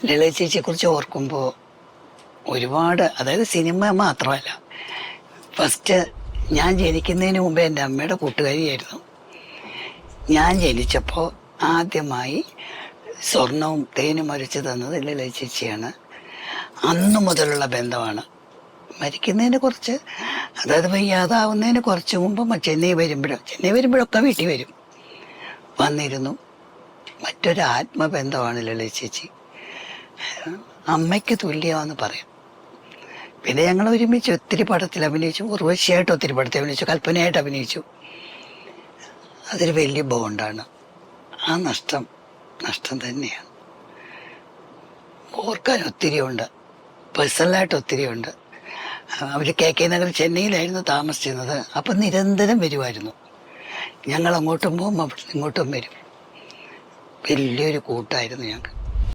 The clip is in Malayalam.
ലളിത ചേച്ചിയെക്കുറിച്ച് ഓർക്കുമ്പോൾ ഒരുപാട്, അതായത് സിനിമ മാത്രമല്ല, ഫസ്റ്റ് ഞാൻ ജനിക്കുന്നതിന് മുമ്പേ എൻ്റെ അമ്മയുടെ കൂട്ടുകാരിയായിരുന്നു. ഞാൻ ജനിച്ചപ്പോൾ ആദ്യമായി സ്വർണവും തേനും അരച്ച് തന്നത് ലളിത ചേച്ചിയാണ്. അന്നു മുതലുള്ള ബന്ധമാണ്. മരിക്കുന്നതിന് കുറച്ച്, അതായത് വയ്യാതാവുന്നതിന് കുറച്ച് മുമ്പ് ചെന്നൈ വരുമ്പോഴൊക്കെ വീട്ടിൽ വരും, വന്നിരുന്നു. മറ്റൊരു ആത്മബന്ധമാണ് ലളിത ചേച്ചി. അമ്മയ്ക്ക് തുല്യമാണെന്ന് പറയാം. പിന്നെ ഞങ്ങൾ ഒരുമിച്ച് ഒത്തിരി പടത്തിൽ അഭിനയിച്ചു, ഉർവശിയായിട്ട് ഒത്തിരി പടത്തിൽ അഭിനയിച്ചു, കൽപ്പനയായിട്ട് അഭിനയിച്ചു. അതൊരു വലിയ ബോണ്ടാണ്. ആ നഷ്ടം തന്നെയാണ്. ഓർക്കാൻ ഒത്തിരിയുണ്ട്, പേഴ്സണലായിട്ട് ഒത്തിരിയുണ്ട്. അവർ KK നഗർ ചെന്നൈയിലായിരുന്നു താമസിച്ചിരുന്നത്. അപ്പം നിരന്തരം വരുമായിരുന്നു. ഞങ്ങൾ അങ്ങോട്ടും പോകും, അവിടെ ഇങ്ങോട്ടും വരും. വലിയൊരു കൂട്ടായിരുന്നു ഞങ്ങൾക്ക്.